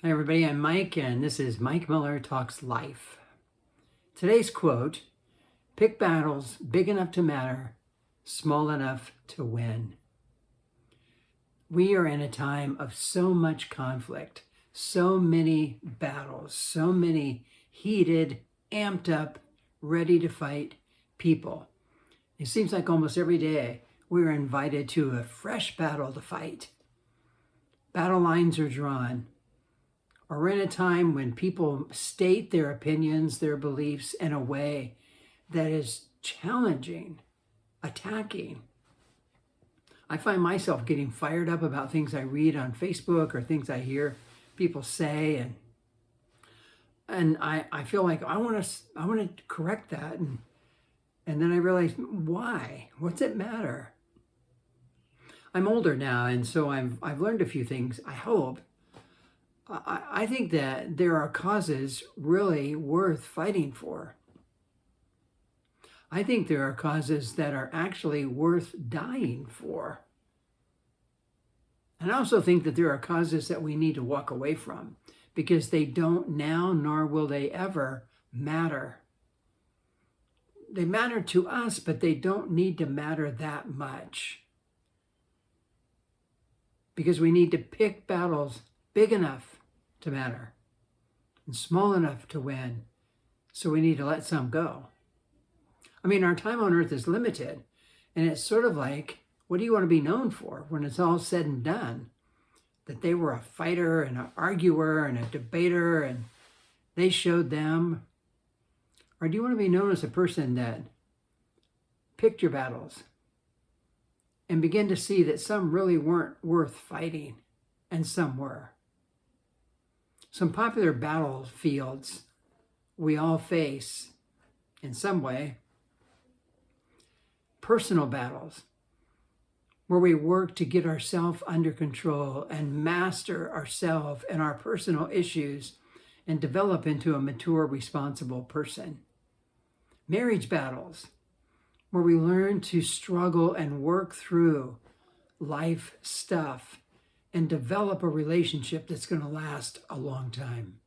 Hi, everybody. I'm Mike, and this is Mike Miller Talks Life. Today's quote: pick battles big enough to matter, small enough to win. We are in a time of so much conflict, so many battles, so many heated, amped up, ready to fight people. It seems like almost every day we're invited to a fresh battle to fight. Battle lines are drawn. Or in a time when people state their opinions, their beliefs in a way that is challenging, attacking. I find myself getting fired up about things I read on Facebook or things I hear people say, and I feel like I want to correct that, and then I realize, why? What's it matter? I'm older now, and so I've learned a few things, I hope. I think that there are causes really worth fighting for. I think there are causes that are actually worth dying for. And I also think that there are causes that we need to walk away from because they don't now, nor will they ever matter. They matter to us, but they don't need to matter that much. Because we need to pick battles big enough to matter and small enough to win. So we need to let some go. I mean, our time on earth is limited, and it's sort of like, what do you want to be known for when it's all said and done? That they were a fighter and an arguer and a debater and they showed them? Or do you want to be known as a person that picked your battles and begin to see that some really weren't worth fighting and some were? Some popular battlefields we all face in some way: personal battles, where we work to get ourselves under control and master ourselves and our personal issues and develop into a mature, responsible person. Marriage battles, where we learn to struggle and work through life stuff and develop a relationship that's going to last a long time.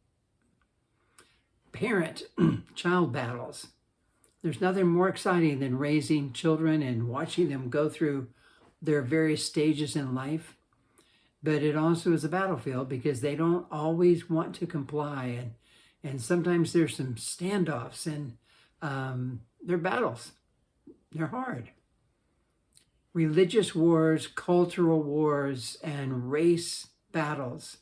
Parent-child battles. There's nothing more exciting than raising children and watching them go through their various stages in life. But it also is a battlefield because they don't always want to comply. And sometimes there's some standoffs and they're battles. They're hard. Religious wars, cultural wars, and race battles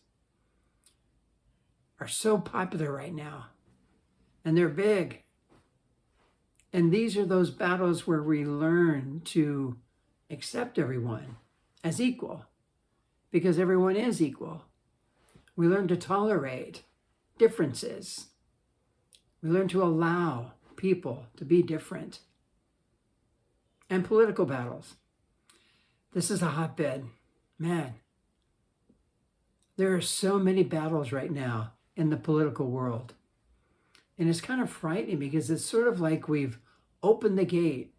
are so popular right now. And they're big. And these are those battles where we learn to accept everyone as equal, because everyone is equal. We learn to tolerate differences. We learn to allow people to be different. And political battles. This is a hotbed. Man, there are so many battles right now in the political world. And it's kind of frightening because it's sort of like we've opened the gate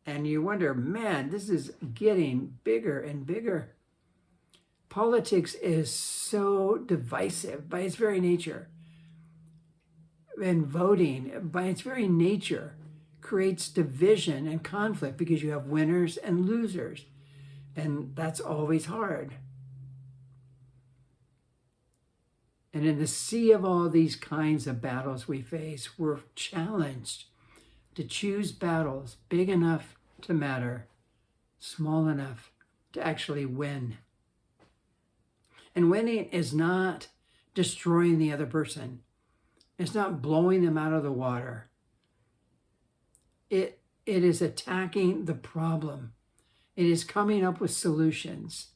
and you wonder, man, this is getting bigger and bigger. Politics is so divisive by its very nature. And voting, by its very nature, creates division and conflict because you have winners and losers. And that's always hard. And in the sea of all these kinds of battles we face, we're challenged to choose battles big enough to matter, small enough to actually win. And winning is not destroying the other person. It's not blowing them out of the water. It is attacking the problem. It is coming up with solutions.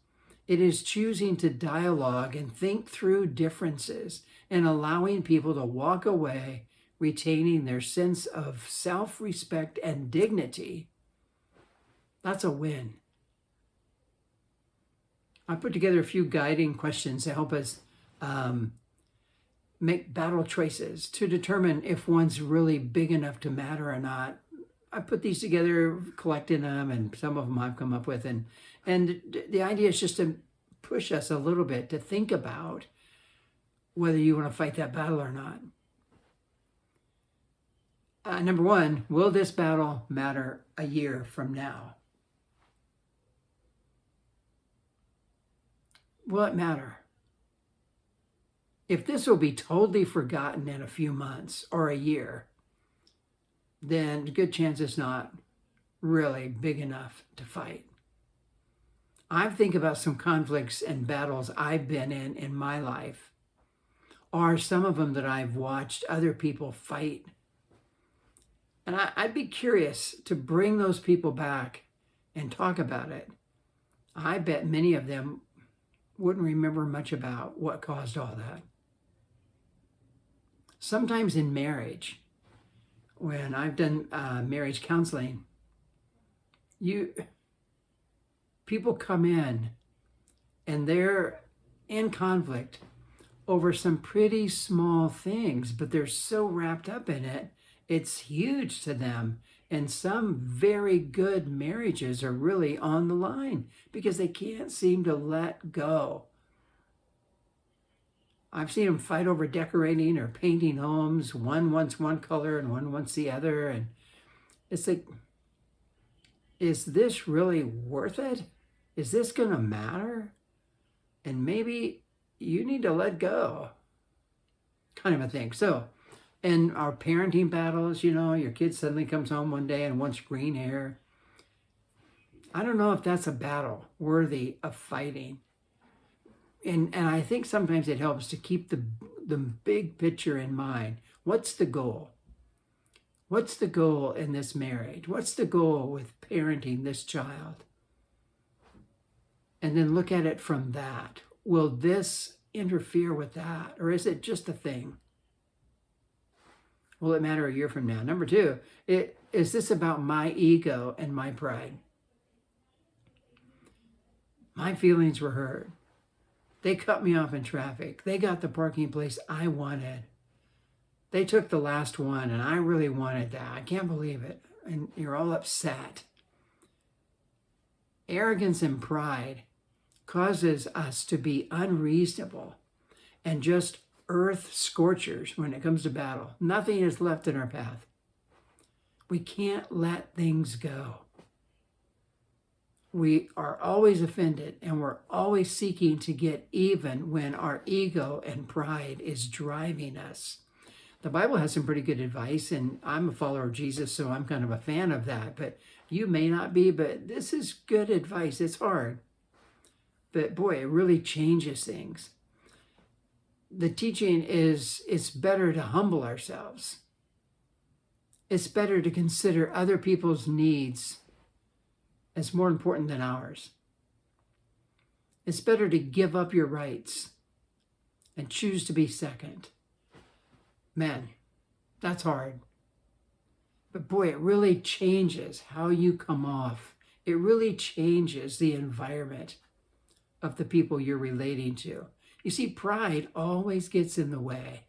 It is choosing to dialogue and think through differences and allowing people to walk away retaining their sense of self-respect and dignity. That's a win. I put together a few guiding questions to help us make battle choices to determine if one's really big enough to matter or not. I put these together, collecting them, and some of them I've come up with. And the idea is just to push us a little bit to think about whether you want to fight that battle or not. Number one, will this battle matter a year from now? Will it matter? If this will be totally forgotten in a few months or a year, then a good chance it's not really big enough to fight. I think about some conflicts and battles I've been in my life, or some of them that I've watched other people fight. And I'd be curious to bring those people back and talk about it. I bet many of them wouldn't remember much about what caused all that. Sometimes in marriage, when I've done marriage counseling, people come in and they're in conflict over some pretty small things, but they're so wrapped up in it, it's huge to them. And some very good marriages are really on the line because they can't seem to let go. I've seen them fight over decorating or painting homes. One wants one color and one wants the other. And it's like, is this really worth it? Is this going to matter? And maybe you need to let go, kind of a thing. So, in our parenting battles, your kid suddenly comes home one day and wants green hair. I don't know if that's a battle worthy of fighting. And I think sometimes it helps to keep the big picture in mind. What's the goal? What's the goal in this marriage? What's the goal with parenting this child? And then look at it from that. Will this interfere with that? Or is it just a thing? Will it matter a year from now? Number two, is this about my ego and my pride? My feelings were hurt. They cut me off in traffic. They got the parking place I wanted. They took the last one and I really wanted that. I can't believe it. And you're all upset. Arrogance and pride causes us to be unreasonable and just earth scorchers when it comes to battle. Nothing is left in our path. We can't let things go. We are always offended and we're always seeking to get even when our ego and pride is driving us. The Bible has some pretty good advice, and I'm a follower of Jesus, so I'm kind of a fan of that. But you may not be, but this is good advice. It's hard. But boy, it really changes things. The teaching is it's better to humble ourselves. It's better to consider other people's needs as more important than ours. It's better to give up your rights and choose to be second. Man, that's hard. But boy, it really changes how you come off. It really changes the environment of the people you're relating to. You see, pride always gets in the way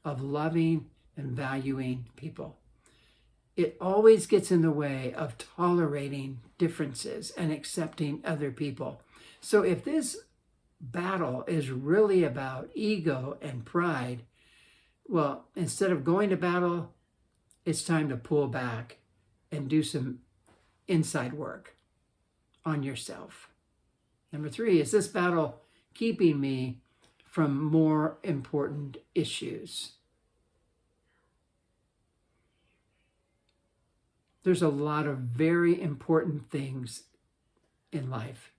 of loving and valuing people. It always gets in the way of tolerating differences and accepting other people. So if this battle is really about ego and pride, well, instead of going to battle, it's time to pull back and do some inside work on yourself. Number three, is this battle keeping me from more important issues? There's a lot of very important things in life.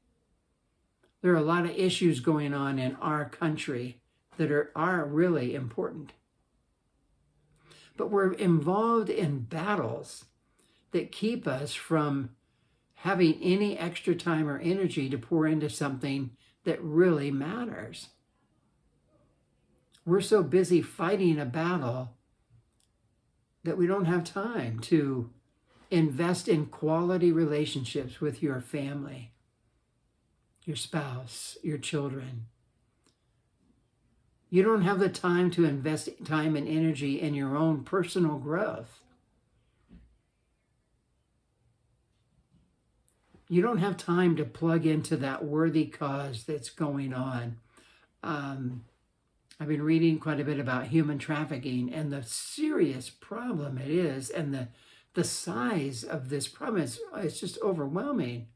There are a lot of issues going on in our country that are really important. But we're involved in battles that keep us from having any extra time or energy to pour into something that really matters. We're so busy fighting a battle that we don't have time to invest in quality relationships with your family, your spouse, your children. You don't have the time to invest time and energy in your own personal growth. You don't have time to plug into that worthy cause that's going on. I've been reading quite a bit about human trafficking and the serious problem it is, and the size of this problem is just overwhelming.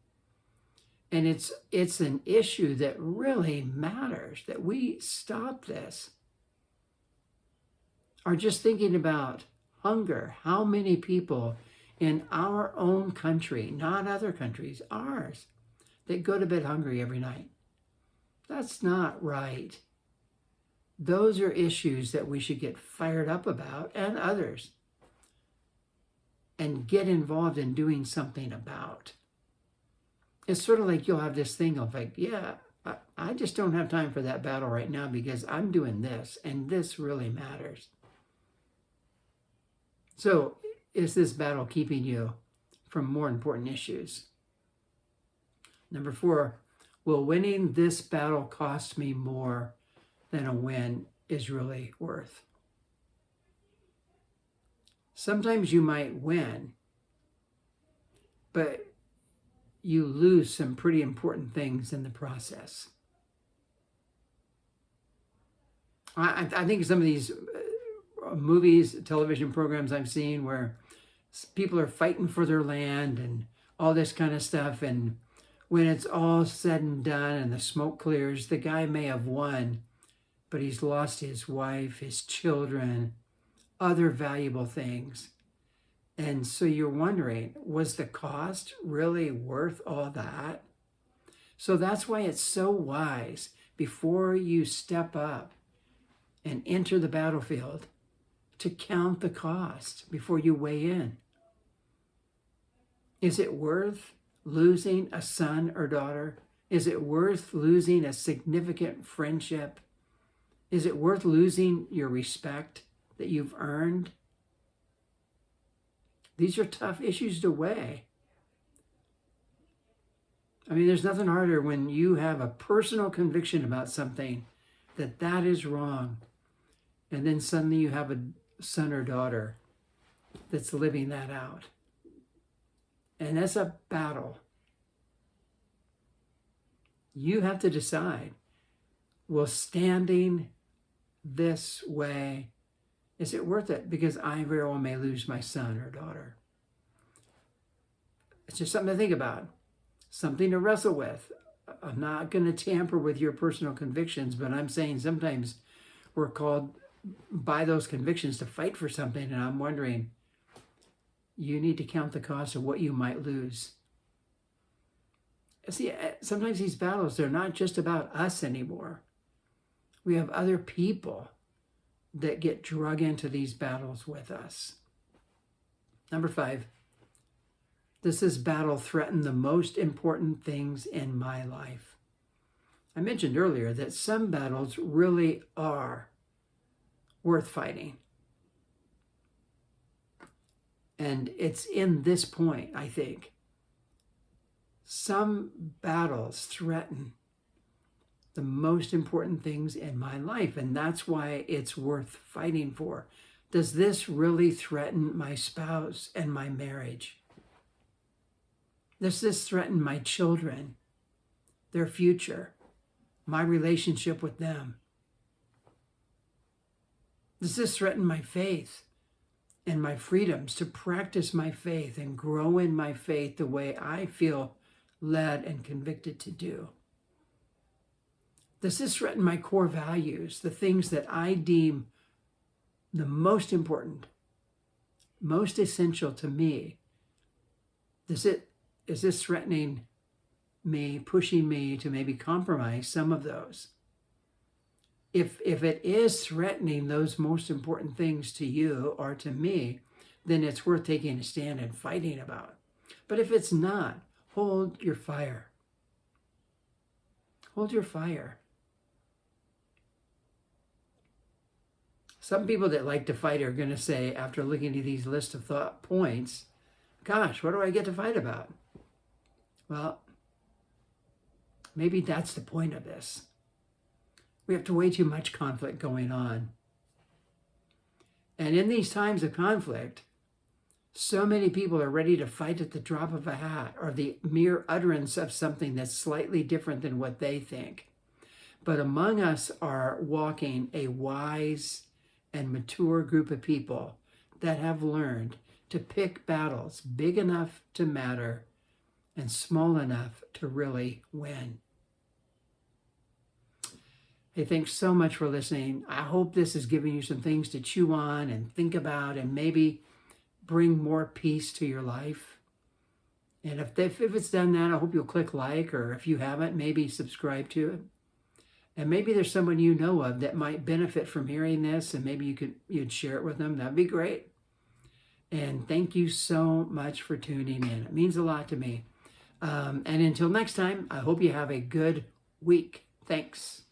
And it's an issue that really matters, that we stop this. Or just thinking about hunger, how many people in our own country, not other countries, ours, that go to bed hungry every night. That's not right. Those are issues that we should get fired up about, and others, and get involved in doing something about. It's sort of like you'll have this thing of like, yeah, I just don't have time for that battle right now because I'm doing this, and this really matters. So, is this battle keeping you from more important issues? Number 4, will winning this battle cost me more than a win is really worth? Sometimes you might win, but you lose some pretty important things in the process. I think some of these movies, television programs I've seen where people are fighting for their land and all this kind of stuff, and when it's all said and done and the smoke clears, the guy may have won, but he's lost his wife, his children, other valuable things. And so you're wondering, was the cost really worth all that? So that's why it's so wise, before you step up and enter the battlefield, to count the cost before you weigh in. Is it worth losing a son or daughter? Is it worth losing a significant friendship? Is it worth losing your respect that you've earned? These are tough issues to weigh. I mean, there's nothing harder when you have a personal conviction about something that is wrong, and then suddenly you have a son or daughter that's living that out. And that's a battle. You have to decide, will standing this way, is it worth it? Because I very well may lose my son or daughter. It's just something to think about, something to wrestle with. I'm not going to tamper with your personal convictions, but I'm saying sometimes we're called by those convictions to fight for something, and I'm wondering, you need to count the cost of what you might lose. See, sometimes these battles, they're not just about us anymore. We have other people that get drug into these battles with us. Number 5, does this battle threaten the most important things in my life? I mentioned earlier that some battles really are worth fighting. And it's in this point, I think, some battles threaten the most important things in my life, and that's why it's worth fighting for. Does this really threaten my spouse and my marriage? Does this threaten my children, their future, my relationship with them? Does this threaten my faith and my freedoms to practice my faith and grow in my faith the way I feel led and convicted to do? Does this threaten my core values, the things that I deem the most important, most essential to me? Is this threatening me, pushing me to maybe compromise some of those? If it is threatening those most important things to you or to me, then it's worth taking a stand and fighting about. But if it's not, hold your fire. Hold your fire. Some people that like to fight are going to say, after looking at these list of thought points, gosh, what do I get to fight about? Well, maybe that's the point of this. We have way too much conflict going on. And in these times of conflict, so many people are ready to fight at the drop of a hat or the mere utterance of something that's slightly different than what they think. But among us are walking a wise and mature group of people that have learned to pick battles big enough to matter and small enough to really win. Hey, thanks so much for listening. I hope this is giving you some things to chew on and think about and maybe bring more peace to your life. And if it's done that, I hope you'll click like, or if you haven't, maybe subscribe to it. And maybe there's someone you know of that might benefit from hearing this, and maybe you'd share it with them. That'd be great. And thank you so much for tuning in. It means a lot to me. And until next time, I hope you have a good week. Thanks.